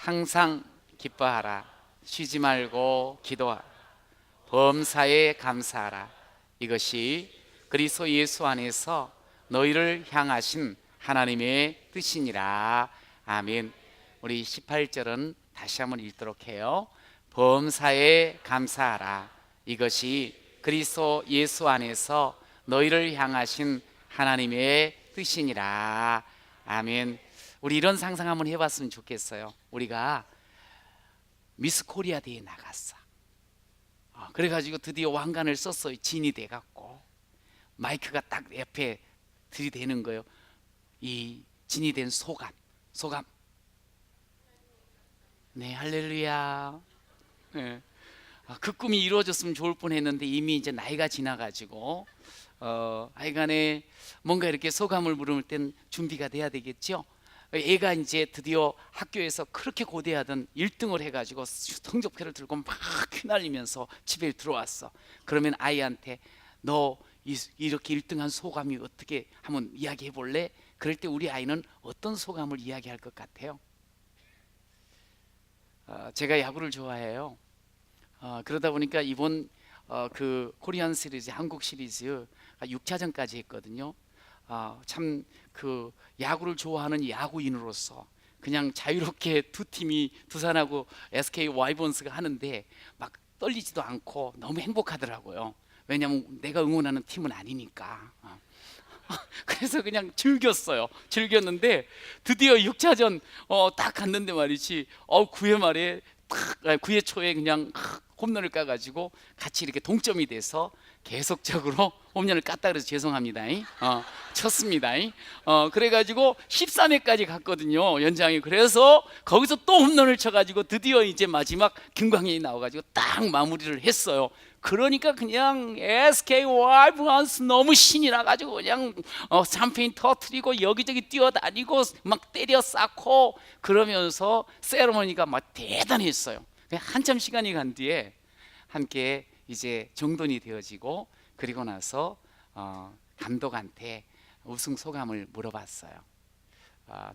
항상 기뻐하라. 쉬지 말고 기도하라. 범사에 감사하라. 이것이 그리스도 예수 안에서 너희를 향하신 하나님의 뜻이니라. 아멘. 우리 18절은 다시 한번 읽도록 해요. 범사에 감사하라. 이것이 그리스도 예수 안에서 너희를 향하신 하나님의 뜻이니라. 아멘. 우리 이런 상상 한번 해봤으면 좋겠어요. 우리가 미스 코리아 대회에 나갔어. 그래가지고 드디어 왕관을 썼어요. 진이 돼갖고 마이크가 딱 옆에 들이대는 거예요. 이 진이 된 소감. 네, 할렐루야. 네. 그 꿈이 이루어졌으면 좋을 뻔했는데 이미 이제 나이가 지나가지고 하여간에 뭔가 이렇게 소감을 물을 땐 준비가 돼야 되겠죠. 애가 이제 드디어 학교에서 그렇게 고대하던 1등을 해가지고 성적표를 들고 막 휘날리면서 집에 들어왔어. 그러면 아이한테 너 이렇게 1등한 소감이 어떻게 한번 이야기해 볼래? 그럴 때 우리 아이는 어떤 소감을 이야기할 것 같아요? 제가 야구를 좋아해요. 그러다 보니까 이번 그 코리안 시리즈, 한국 시리즈 6차전까지 했거든요. 참 그 야구를 좋아하는 야구인으로서 그냥 자유롭게 두 팀이 두산하고 SK 와이번스가 하는데 막 떨리지도 않고 너무 행복하더라고요. 왜냐하면 내가 응원하는 팀은 아니니까. 그래서 그냥 즐겼는데 드디어 6차전 딱 갔는데 말이지 9회 말에 9회 초에 그냥 홈런을 까가지고 같이 이렇게 동점이 돼서 계속적으로 홈런을 깠다 그래서 죄송합니다. 쳤습니다. 그래가지고 13회까지 갔거든요, 연장이. 그래서 거기서 또 홈런을 쳐가지고 드디어 이제 마지막 김광현이 나와가지고 딱 마무리를 했어요. 그러니까 그냥 SK 와이번스 너무 신이 나가지고 그냥 샴페인 터트리고 여기저기 뛰어다니고 막 때려 쌓고 그러면서 세레머니가 막 대단했어요. 한참 시간이 간 뒤에 함께 이제 정돈이 되어지고 그리고 나서 감독한테 우승 소감을 물어봤어요.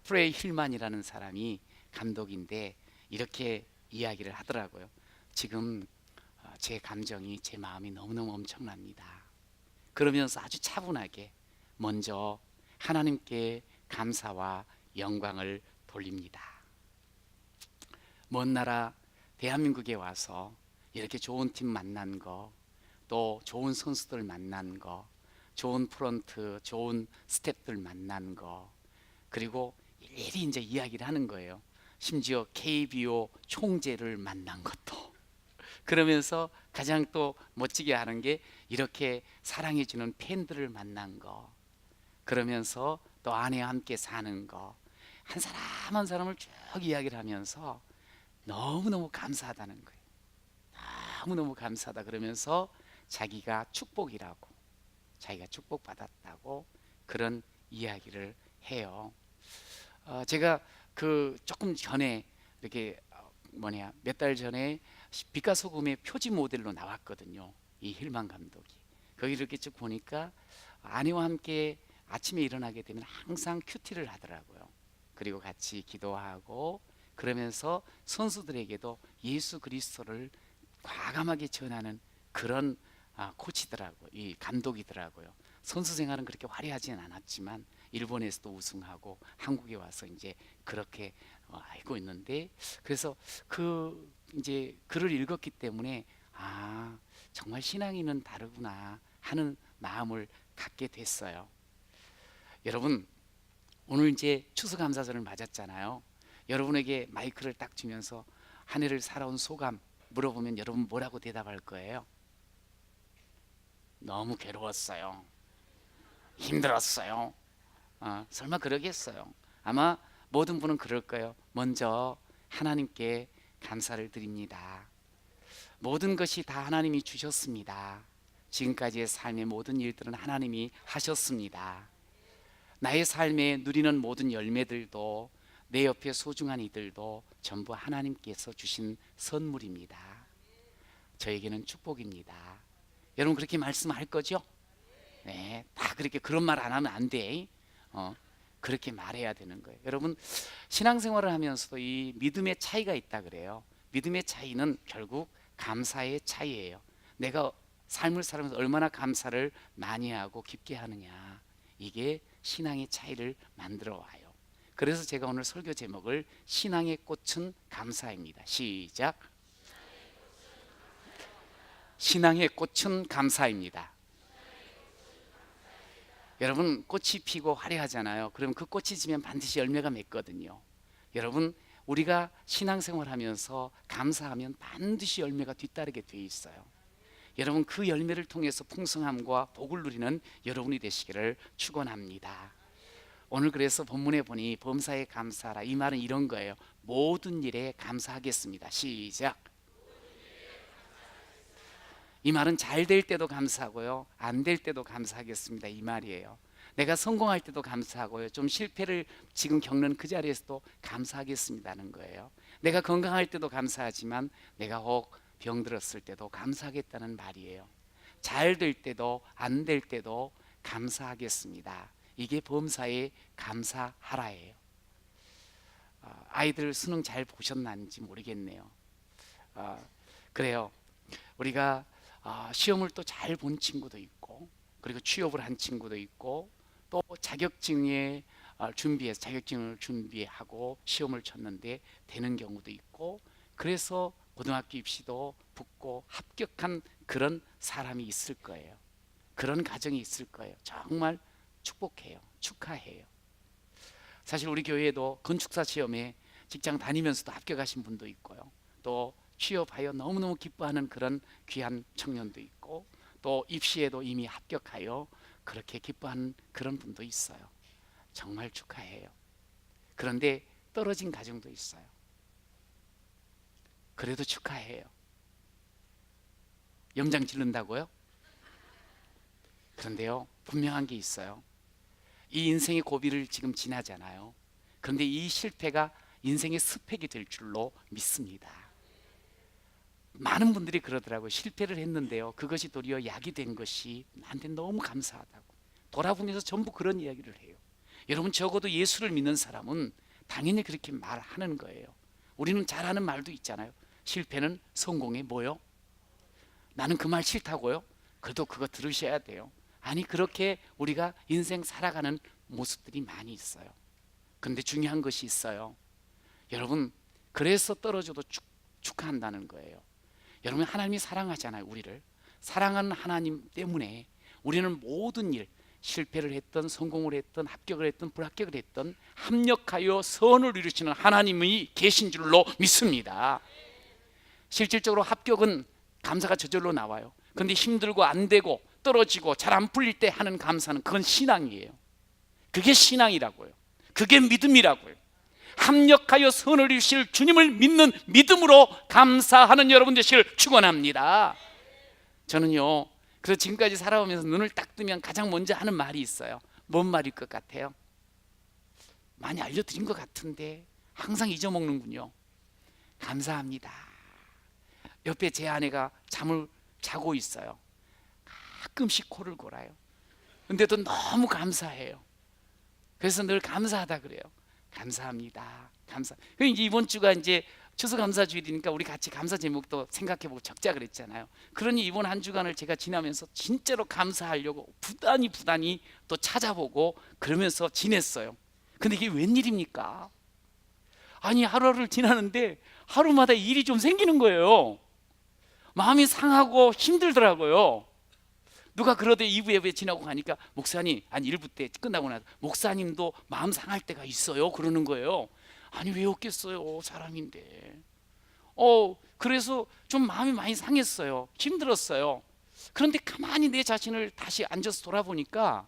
프레이 힐만이라는 사람이 감독인데 이렇게 이야기를 하더라고요. 지금 제 감정이, 제 마음이 너무너무 엄청납니다. 그러면서 아주 차분하게 먼저 하나님께 감사와 영광을 돌립니다. 먼 나라 대한민국에 와서 이렇게 좋은 팀 만난 거, 또 좋은 선수들 만난 거, 좋은 프런트, 좋은 스태프들 만난 거, 그리고 일일이 이제 이야기를 하는 거예요. 심지어 KBO 총재를 만난 것도. 그러면서 가장 또 멋지게 하는 게 이렇게 사랑해주는 팬들을 만난 거, 그러면서 또 아내와 함께 사는 거, 한 사람 한 사람을 쭉 이야기를 하면서 너무너무 감사하다는 거예요. 너무너무 감사하다 그러면서 자기가 축복이라고, 자기가 축복받았다고 그런 이야기를 해요. 제가 그 조금 전에 이렇게 몇 달 전에 빛과 소금의 표지 모델로 나왔거든요, 이 힐만 감독이. 거기 이렇게 쭉 보니까 아내와 함께 아침에 일어나게 되면 항상 큐티를 하더라고요. 그리고 같이 기도하고 그러면서 선수들에게도 예수 그리스도를 과감하게 전하는 그런 코치더라고요. 이 감독이더라고요. 선수 생활은 그렇게 화려하지는 않았지만 일본에서도 우승하고 한국에 와서 이제 그렇게 알고 있는데, 그래서 그 이제 글을 읽었기 때문에 정말 신앙인은 다르구나 하는 마음을 갖게 됐어요. 여러분, 오늘 이제 추수감사절을 맞았잖아요. 여러분에게 마이크를 딱 주면서 한 해를 살아온 소감 물어보면 여러분 뭐라고 대답할 거예요? 너무 괴로웠어요. 힘들었어요. 설마 그러겠어요? 아마 모든 분은 그럴 거예요. 먼저 하나님께 감사를 드립니다. 모든 것이 다 하나님이 주셨습니다. 지금까지의 삶의 모든 일들은 하나님이 하셨습니다. 나의 삶에 누리는 모든 열매들도, 내 옆에 소중한 이들도 전부 하나님께서 주신 선물입니다. 저에게는 축복입니다. 여러분 그렇게 말씀할 거죠? 네, 다 그렇게 그런 말 안 하면 안 돼. 그렇게 말해야 되는 거예요. 여러분, 신앙생활을 하면서도 이 믿음의 차이가 있다 그래요. 믿음의 차이는 결국 감사의 차이예요. 내가 삶을 살면서 얼마나 감사를 많이 하고 깊게 하느냐, 이게 신앙의 차이를 만들어 와요. 그래서 제가 오늘 설교 제목을 신앙의 꽃은 감사입니다. 시작. 신앙의 꽃은 감사입니다. 여러분, 꽃이 피고 화려하잖아요. 그럼 그 꽃이 지면 반드시 열매가 맺거든요. 여러분, 우리가 신앙생활 하면서 감사하면 반드시 열매가 뒤따르게 되어 있어요. 여러분, 그 열매를 통해서 풍성함과 복을 누리는 여러분이 되시기를 축원합니다. 오늘 그래서 본문에 보니 범사에 감사하라, 이 말은 이런 거예요. 모든 일에 감사하겠습니다. 시작. 이 말은 잘 될 때도 감사하고요, 안 될 때도 감사하겠습니다, 이 말이에요. 내가 성공할 때도 감사하고요, 좀 실패를 지금 겪는 그 자리에서도 감사하겠습니다는 거예요. 내가 건강할 때도 감사하지만 내가 혹 병들었을 때도 감사하겠다는 말이에요. 잘 될 때도 안 될 때도 감사하겠습니다. 이게 범사에 감사하라예요. 아이들 수능 잘 보셨는지 모르겠네요. 그래요. 우리가 시험을 또 잘 본 친구도 있고, 그리고 취업을 한 친구도 있고, 또 자격증에 준비해서 자격증을 준비하고 시험을 쳤는데 되는 경우도 있고, 그래서 고등학교 입시도 붙고 합격한 그런 사람이 있을 거예요. 그런 가정이 있을 거예요. 정말 축복해요. 축하해요. 사실 우리 교회에도 건축사 시험에 직장 다니면서도 합격하신 분도 있고요, 또 취업하여 너무너무 기뻐하는 그런 귀한 청년도 있고, 또 입시에도 이미 합격하여 그렇게 기뻐하는 그런 분도 있어요. 정말 축하해요. 그런데 떨어진 가정도 있어요. 그래도 축하해요. 염장 지른다고요? 그런데요, 분명한 게 있어요. 이 인생의 고비를 지금 지나잖아요. 그런데 이 실패가 인생의 스펙이 될 줄로 믿습니다. 많은 분들이 그러더라고요. 실패를 했는데요, 그것이 도리어 약이 된 것이 나한테 너무 감사하다고 돌아보면서 전부 그런 이야기를 해요. 여러분, 적어도 예수를 믿는 사람은 당연히 그렇게 말하는 거예요. 우리는 잘하는 말도 있잖아요. 실패는 성공의 뭐요? 나는 그 말 싫다고요? 그래도 그거 들으셔야 돼요. 아니, 그렇게 우리가 인생 살아가는 모습들이 많이 있어요. 그런데 중요한 것이 있어요. 여러분, 그래서 떨어져도 축하한다는 거예요. 여러분, 하나님이 사랑하잖아요. 우리를 사랑하는 하나님 때문에 우리는 모든 일, 실패를 했던 성공을 했던 합격을 했던 불합격을 했던 합력하여 선을 이루시는 하나님이 계신 줄로 믿습니다. 실질적으로 합격은 감사가 저절로 나와요. 그런데 힘들고 안 되고 떨어지고 잘 안 풀릴 때 하는 감사는 그건 신앙이에요. 그게 신앙이라고요. 그게 믿음이라고요. 합력하여 선을 이루실 주님을 믿는 믿음으로 감사하는 여러분 되시길 축원합니다. 저는요, 그래서 지금까지 살아오면서 눈을 딱 뜨면 가장 먼저 하는 말이 있어요. 뭔 말일 것 같아요? 많이 알려드린 것 같은데 항상 잊어먹는군요. 감사합니다. 옆에 제 아내가 잠을 자고 있어요. 가끔씩 코를 골아요. 근데도 너무 감사해요. 그래서 늘 감사하다 그래요. 감사합니다. 감사. 이제 이번 주가 이제 추수감사주일이니까 우리 같이 감사 제목도 생각해보고 적자 그랬잖아요. 그러니 이번 한 주간을 제가 지나면서 진짜로 감사하려고 부단히 또 찾아보고 그러면서 지냈어요. 근데 이게 웬일입니까? 아니, 하루하루를 지나는데 하루마다 일이 좀 생기는 거예요. 마음이 상하고 힘들더라고요. 누가 그러대 2부 예배 지나고 가니까 목사님, 아니 1부 때 끝나고 나서 목사님도 마음 상할 때가 있어요 그러는 거예요. 아니, 왜 없겠어요, 사람인데. 그래서 좀 마음이 많이 상했어요. 힘들었어요. 그런데 가만히 내 자신을 다시 앉아서 돌아보니까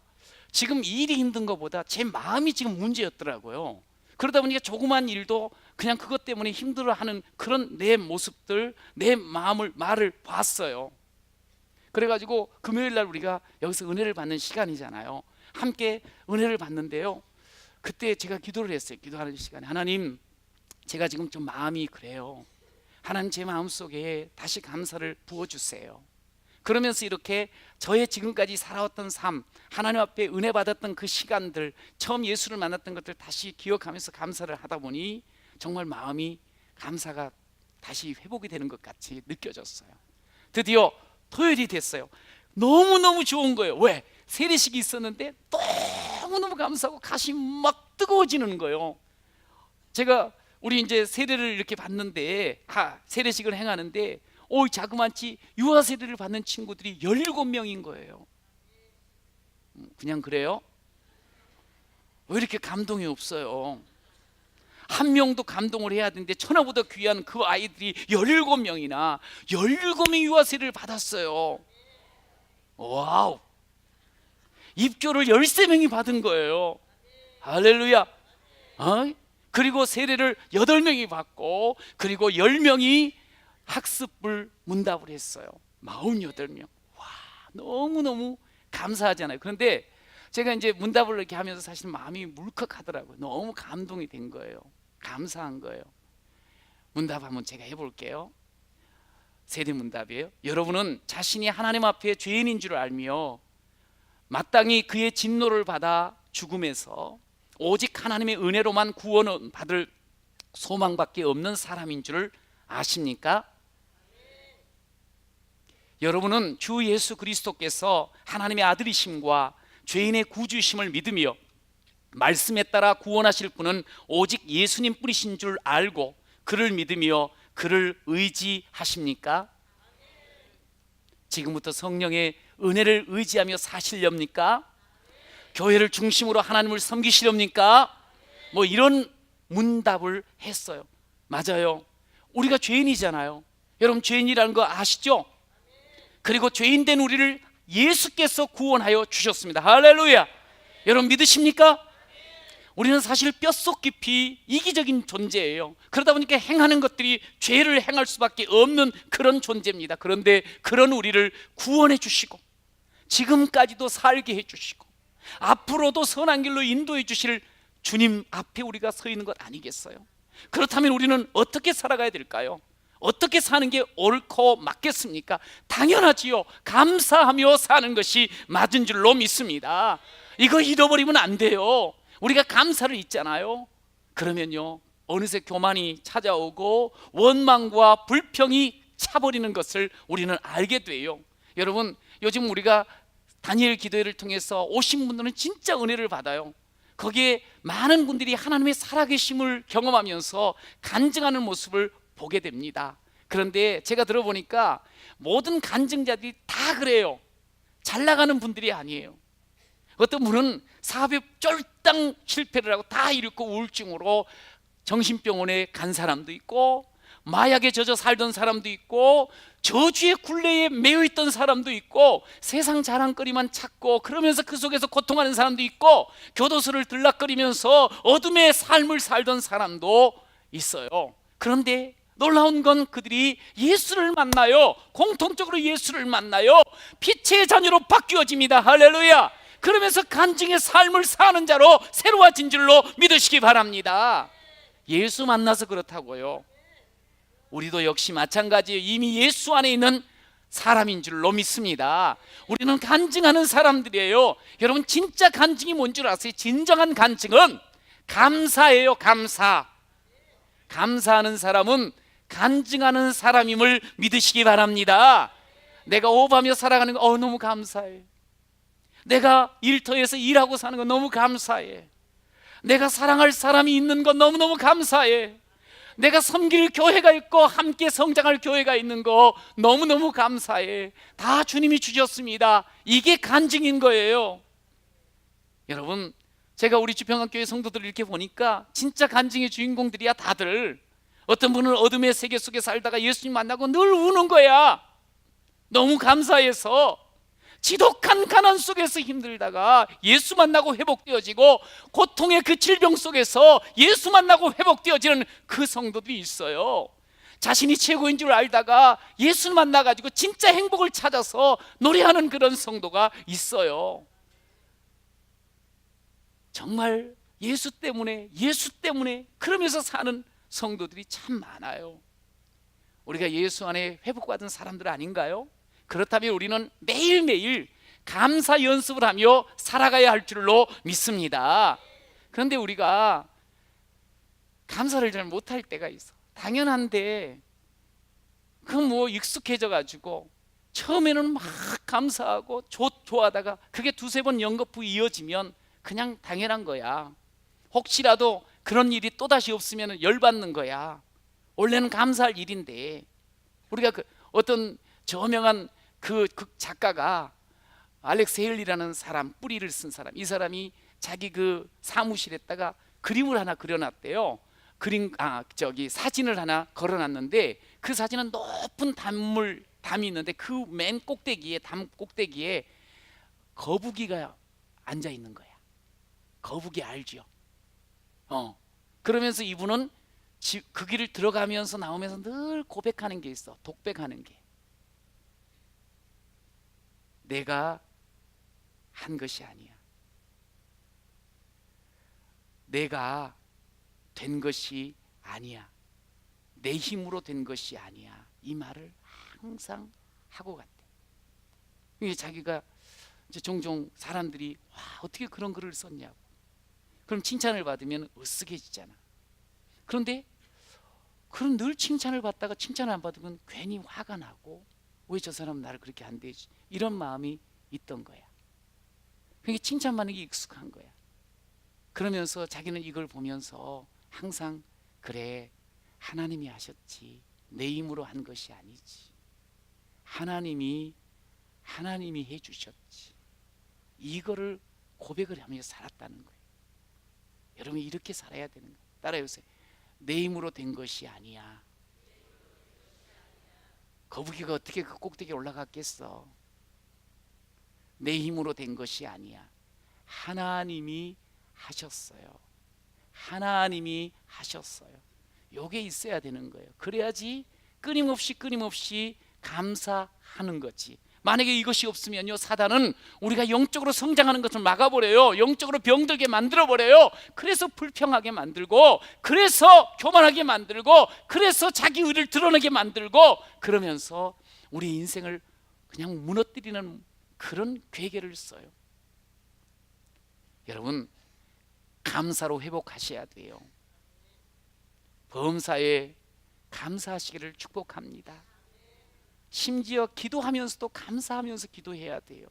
지금 일이 힘든 것보다 제 마음이 지금 문제였더라고요. 그러다 보니까 조그만 일도 그냥 그것 때문에 힘들어하는 그런 내 모습들, 내 말을 봤어요. 그래가지고 금요일 날 우리가 여기서 은혜를 받는 시간이잖아요. 함께 은혜를 받는데요, 그때 제가 기도를 했어요. 기도하는 시간에 하나님, 제가 지금 좀 마음이 그래요. 하나님, 제 마음속에 다시 감사를 부어주세요. 그러면서 이렇게 저의 지금까지 살아왔던 삶, 하나님 앞에 은혜 받았던 그 시간들, 처음 예수를 만났던 것들 다시 기억하면서 감사를 하다 보니 정말 마음이 감사가 다시 회복이 되는 것 같이 느껴졌어요. 드디어 토요일이 됐어요. 너무너무 좋은 거예요. 왜? 세례식이 있었는데 너무너무 감사하고 가슴이 막 뜨거워지는 거예요. 제가 우리 이제 세례를 이렇게 받는데, 세례식을 행하는데, 자그만치 유아 세례를 받는 친구들이 17명인 거예요. 그냥 그래요? 왜 이렇게 감동이 없어요? 한 명도 감동을 해야 되는데 천하보다 귀한 그 아이들이 17명이나 17명의 유아 세례를 받았어요. 와우! 입교를 13명이 받은 거예요. 할렐루야. 그리고 세례를 8명이 받고, 그리고 10명이 학습을 문답을 했어요. 48명. 와, 너무너무 감사하잖아요. 그런데 제가 이제 문답을 이렇게 하면서 사실 마음이 물컥하더라고요. 너무 감동이 된 거예요. 감사한 거예요. 문답 한번 제가 해볼게요. 세례 문답이에요. 여러분은 자신이 하나님 앞에 죄인인 줄 알며 마땅히 그의 진노를 받아 죽음에서 오직 하나님의 은혜로만 구원을 받을 소망밖에 없는 사람인 줄 아십니까? 여러분은 주 예수 그리스도께서 하나님의 아들이심과 죄인의 구주심을 믿으며 말씀에 따라 구원하실 분은 오직 예수님 뿐이신 줄 알고 그를 믿으며 그를 의지하십니까? 지금부터 성령의 은혜를 의지하며 사시렵니까? 교회를 중심으로 하나님을 섬기시렵니까? 뭐 이런 문답을 했어요. 맞아요. 우리가 죄인이잖아요. 여러분 죄인이라는 거 아시죠? 그리고 죄인된 우리를 예수께서 구원하여 주셨습니다. 할렐루야. 여러분 믿으십니까? 우리는 사실 뼛속 깊이 이기적인 존재예요. 그러다 보니까 행하는 것들이 죄를 행할 수밖에 없는 그런 존재입니다. 그런데 그런 우리를 구원해 주시고 지금까지도 살게 해 주시고 앞으로도 선한 길로 인도해 주실 주님 앞에 우리가 서 있는 것 아니겠어요? 그렇다면 우리는 어떻게 살아가야 될까요? 어떻게 사는 게 옳고 맞겠습니까? 당연하지요. 감사하며 사는 것이 맞은 줄로 믿습니다. 이거 잃어버리면 안 돼요. 우리가 감사를 잊잖아요. 그러면요 어느새 교만이 찾아오고 원망과 불평이 차버리는 것을 우리는 알게 돼요. 여러분 요즘 우리가 다니엘 기도회를 통해서 오신 분들은 진짜 은혜를 받아요. 거기에 많은 분들이 하나님의 살아계심을 경험하면서 간증하는 모습을 보게 됩니다. 그런데 제가 들어보니까 모든 간증자들이 다 그래요. 잘 나가는 분들이 아니에요. 어떤 분은 사업에 쫄딱 실패를 하고 다 잃고 우울증으로 정신병원에 간 사람도 있고, 마약에 젖어 살던 사람도 있고, 저주의 굴레에 매여 있던 사람도 있고, 세상 자랑거리만 찾고 그러면서 그 속에서 고통하는 사람도 있고, 교도소를 들락거리면서 어둠의 삶을 살던 사람도 있어요. 그런데 놀라운 건 그들이 예수를 만나요. 공통적으로 예수를 만나요. 빛의 자녀로 바뀌어집니다. 할렐루야. 그러면서 간증의 삶을 사는 자로 새로워진 줄로 믿으시기 바랍니다. 예수 만나서 그렇다고요. 우리도 역시 마찬가지예요. 이미 예수 안에 있는 사람인 줄로 믿습니다. 우리는 간증하는 사람들이에요. 여러분 진짜 간증이 뭔 줄 아세요? 진정한 간증은 감사예요. 감사. 감사하는 사람은 간증하는 사람임을 믿으시기 바랍니다. 내가 오바며 살아가는 거 너무 감사해. 내가 일터에서 일하고 사는 거 너무 감사해. 내가 사랑할 사람이 있는 거 너무너무 감사해. 내가 섬길 교회가 있고 함께 성장할 교회가 있는 거 너무너무 감사해. 다 주님이 주셨습니다. 이게 간증인 거예요. 여러분 제가 우리 주평강교회 성도들을 이렇게 보니까 진짜 간증의 주인공들이야. 다들 어떤 분은 어둠의 세계 속에 살다가 예수님 만나고 늘 우는 거야. 너무 감사해서. 지독한 가난 속에서 힘들다가 예수 만나고 회복되어지고, 고통의 그 질병 속에서 예수 만나고 회복되어지는 그 성도들이 있어요. 자신이 최고인 줄 알다가 예수를 만나가지고 진짜 행복을 찾아서 노래하는 그런 성도가 있어요. 정말 예수 때문에 그러면서 사는 성도들이 참 많아요. 우리가 예수 안에 회복받은 사람들 아닌가요? 그렇다면 우리는 매일매일 감사 연습을 하며 살아가야 할 줄로 믿습니다. 그런데 우리가 감사를 잘 못할 때가 있어. 당연한데 그 뭐 익숙해져 가지고 처음에는 막 감사하고 좋아하다가 그게 두세 번 연거푸 이어지면 그냥 당연한 거야. 혹시라도 그런 일이 또다시 없으면 열받는 거야. 원래는 감사할 일인데. 우리가 그 어떤 저명한 그 작가가 알렉스 헤일리라는 사람, 뿌리를 쓴 사람, 이 사람이 자기 그 사무실에다가 그림을 하나 그려놨대요. 사진을 하나 걸어놨는데 그 사진은 높은 담이 있는데 그 맨 꼭대기에, 담 꼭대기에 거북이가 앉아 있는 거야. 거북이 알죠? 그러면서 이분은 그 길을 들어가면서 나오면서 늘 고백하는 게 있어. 독백하는 게. 내가 한 것이 아니야. 내가 된 것이 아니야. 내 힘으로 된 것이 아니야. 이 말을 항상 하고 갔대. 이게 자기가 이제 종종 사람들이 와, 어떻게 그런 글을 썼냐고. 그럼 칭찬을 받으면 으쓱해지잖아. 그런데 그런 늘 칭찬을 받다가 칭찬을 안 받으면 괜히 화가 나고 왜 저 사람은 나를 그렇게 안 대지? 이런 마음이 있던 거야. 그게 칭찬받는 게 익숙한 거야. 그러면서 자기는 이걸 보면서 항상 그래, 하나님이 하셨지 내 힘으로 한 것이 아니지. 하나님이 해주셨지. 이거를 고백을 하며 살았다는 거예요. 여러분 이렇게 살아야 되는 거예요. 따라해보세요. 내 힘으로 된 것이 아니야. 거북이가 어떻게 그 꼭대기에 올라갔겠어. 내 힘으로 된 것이 아니야. 하나님이 하셨어요. 하나님이 하셨어요. 요게 있어야 되는 거예요. 그래야지 끊임없이 감사하는 거지. 만약에 이것이 없으면요, 사단은 우리가 영적으로 성장하는 것을 막아버려요. 영적으로 병들게 만들어버려요. 그래서 불평하게 만들고, 그래서 교만하게 만들고, 그래서 자기 의를 드러내게 만들고, 그러면서 우리 인생을 그냥 무너뜨리는 그런 괴계를 써요. 여러분, 감사로 회복하셔야 돼요. 범사에 감사하시기를 축복합니다. 심지어 기도하면서도 감사하면서 기도해야 돼요.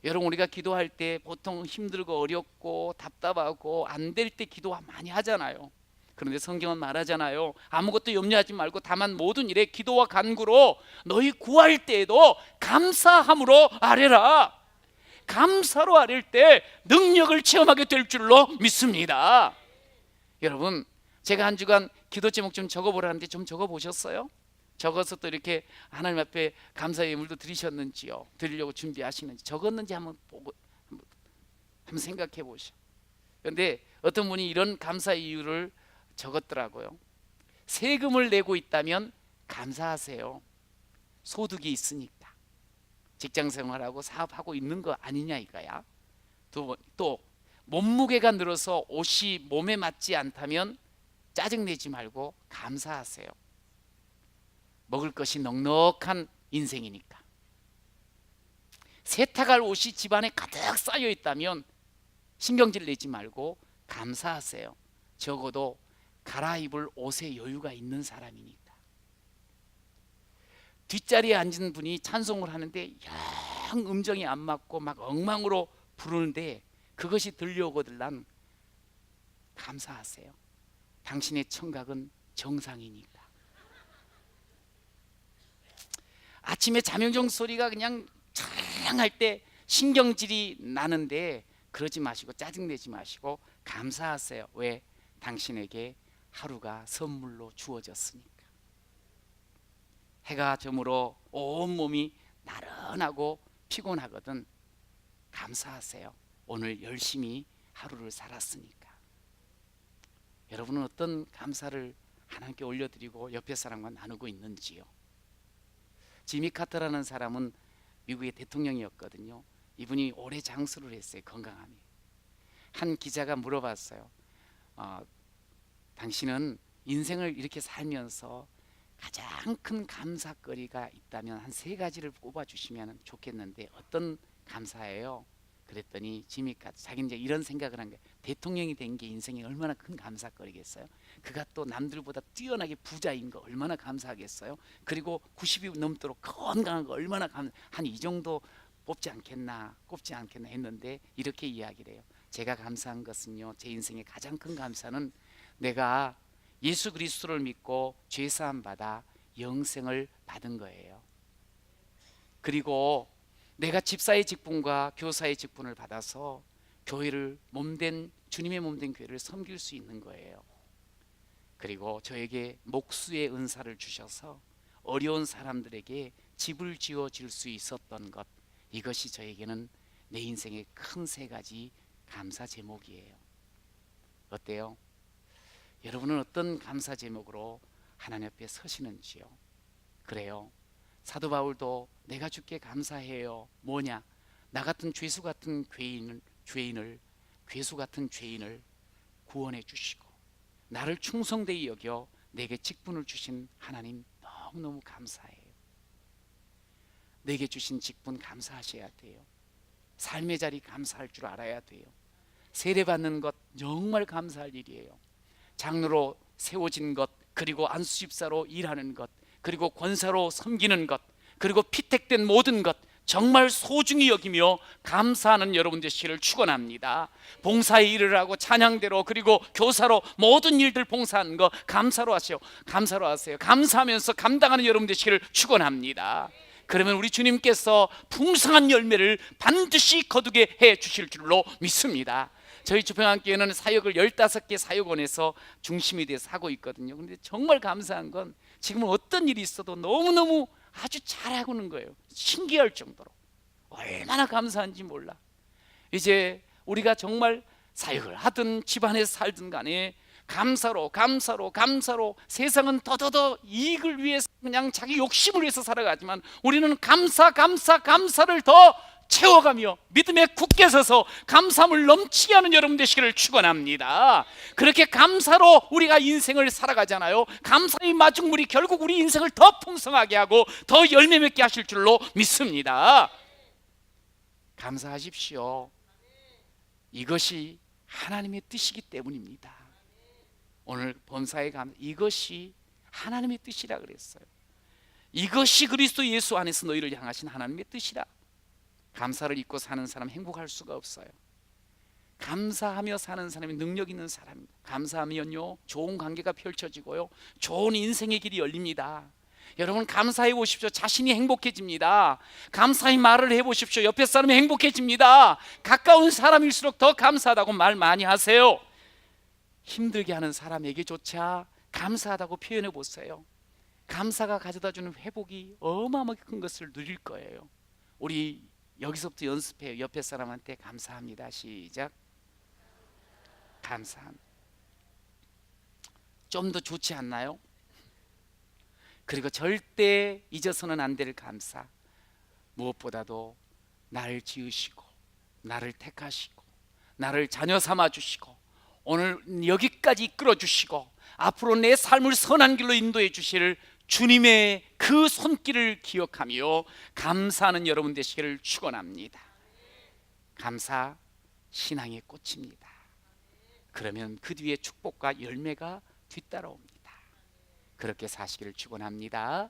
여러분, 우리가 기도할 때 보통 힘들고 어렵고 답답하고 안 될 때 기도 많이 하잖아요. 그런데 성경은 말하잖아요. 아무것도 염려하지 말고 다만 모든 일에 기도와 간구로 너희 구할 때에도 감사함으로 아뢰라. 감사로 아뢰일 때 능력을 체험하게 될 줄로 믿습니다. 여러분, 제가 한 주간 기도 제목 좀 적어보라는데 좀 적어보셨어요? 적어서 또 이렇게 하나님 앞에 감사의 예물도 드리셨는지요? 드리려고 준비하시는지 적었는지 한번 생각해 보시오. 그런데 어떤 분이 이런 감사의 이유를 적었더라고요. 세금을 내고 있다면 감사하세요. 소득이 있으니까. 직장 생활하고 사업하고 있는 거 아니냐 이거야. 또 몸무게가 늘어서 옷이 몸에 맞지 않다면 짜증내지 말고 감사하세요. 먹을 것이 넉넉한 인생이니까. 세탁할 옷이 집안에 가득 쌓여 있다면 신경질 내지 말고 감사하세요. 적어도 갈아입을 옷에 여유가 있는 사람이니까. 뒷자리에 앉은 분이 찬송을 하는데 영 음정이 안 맞고 막 엉망으로 부르는데 그것이 들려오거들란 감사하세요. 당신의 청각은 정상이니까. 아침에 자명종 소리가 그냥 촤할 때 신경질이 나는데 그러지 마시고 짜증내지 마시고 감사하세요. 왜? 당신에게 하루가 선물로 주어졌으니까. 해가 저물어 온몸이 나른하고 피곤하거든 감사하세요. 오늘 열심히 하루를 살았으니까. 여러분은 어떤 감사를 하나님께 올려드리고 옆에 사람과 나누고 있는지요? 지미 카터라는 사람은 미국의 대통령이었거든요. 이분이 오래 장수를 했어요. 건강함이. 한 기자가 물어봤어요. 당신은 인생을 이렇게 살면서 가장 큰 감사거리가 있다면 한 세 가지를 꼽아주시면 좋겠는데 어떤 감사예요? 그랬더니 지미가 자기는 이제 이런 생각을 한 거예요. 대통령이 된 게 인생에 얼마나 큰 감사거리겠어요. 그가 또 남들보다 뛰어나게 부자인 거 얼마나 감사하겠어요. 그리고 90이 넘도록 건강한 거 얼마나 한 이 정도 꼽지 않겠나 했는데 이렇게 이야기를 해요. 제가 감사한 것은요, 제 인생의 가장 큰 감사는 내가 예수 그리스도를 믿고 죄 사함 받아 영생을 받은 거예요. 그리고 내가 집사의 직분과 교사의 직분을 받아서 교회를 주님의 몸된 교회를 섬길 수 있는 거예요. 그리고 저에게 목수의 은사를 주셔서 어려운 사람들에게 집을 지어 줄 수 있었던 것, 이것이 저에게는 내 인생의 큰 세 가지 감사 제목이에요. 어때요? 여러분은 어떤 감사 제목으로 하나님 앞에 서시는지요? 그래요. 사도 바울도 내가 주께 감사해요. 뭐냐? 나 같은 죄수 같은 죄수 같은 죄인을 구원해 주시고 나를 충성되이 여겨 내게 직분을 주신 하나님 너무너무 감사해요. 내게 주신 직분 감사하셔야 돼요. 삶의 자리 감사할 줄 알아야 돼요. 세례받는 것 정말 감사할 일이에요. 장로로 세워진 것, 그리고 안수집사로 일하는 것, 그리고 권사로 섬기는 것, 그리고 피택된 모든 것 정말 소중히 여기며 감사하는 여러분 되시기를 축원합니다. 봉사의 일을 하고 찬양대로 그리고 교사로 모든 일들 봉사하는 거 감사로 하세요. 감사하면서 감당하는 여러분 되시기를 축원합니다. 그러면 우리 주님께서 풍성한 열매를 반드시 거두게 해 주실 줄로 믿습니다. 저희 주평안교회는 사역을 15개 사역원에서 중심이 돼서 하고 있거든요. 그런데 정말 감사한 건 지금은 어떤 일이 있어도 너무너무 아주 잘하고 있는 거예요. 신기할 정도로. 얼마나 감사한지 몰라. 이제 우리가 정말 사역을 하든 집안에서 살든 간에 감사로 세상은 더더더 이익을 위해서 그냥 자기 욕심을 위해서 살아가지만 우리는 감사를 더 채워가며 믿음에 굳게 서서 감사함을 넘치게 하는 여러분 되시기를 축원합니다. 그렇게 감사로 우리가 인생을 살아가잖아요. 감사의 마중물이 결국 우리 인생을 더 풍성하게 하고 더 열매 맺게 하실 줄로 믿습니다. 감사하십시오. 이것이 하나님의 뜻이기 때문입니다. 오늘 범사의 이것이 하나님의 뜻이라 그랬어요. 이것이 그리스도 예수 안에서 너희를 향하신 하나님의 뜻이라. 감사를 잊고 사는 사람 행복할 수가 없어요. 감사하며 사는 사람이 능력 있는 사람입니다. 감사하면요 좋은 관계가 펼쳐지고요 좋은 인생의 길이 열립니다. 여러분 감사해 보십시오. 자신이 행복해집니다. 감사의 말을 해보십시오. 옆에 사람이 행복해집니다. 가까운 사람일수록 더 감사하다고 말 많이 하세요. 힘들게 하는 사람에게조차 감사하다고 표현해 보세요. 감사가 가져다주는 회복이 어마어마하게 큰 것을 누릴 거예요. 우리 여기서부터 연습해요. 옆에 사람한테 감사합니다. 시작. 감사합니다. 좀 더 좋지 않나요? 그리고 절대 잊어서는 안 될 감사. 무엇보다도 나를 지으시고 나를 택하시고 나를 자녀 삼아 주시고 오늘 여기까지 이끌어 주시고 앞으로 내 삶을 선한 길로 인도해 주실 주님의 그 손길을 기억하며 감사하는 여러분 되시기를 축원합니다. 감사 신앙의 꽃입니다. 그러면 그 뒤에 축복과 열매가 뒤따라옵니다. 그렇게 사시기를 축원합니다.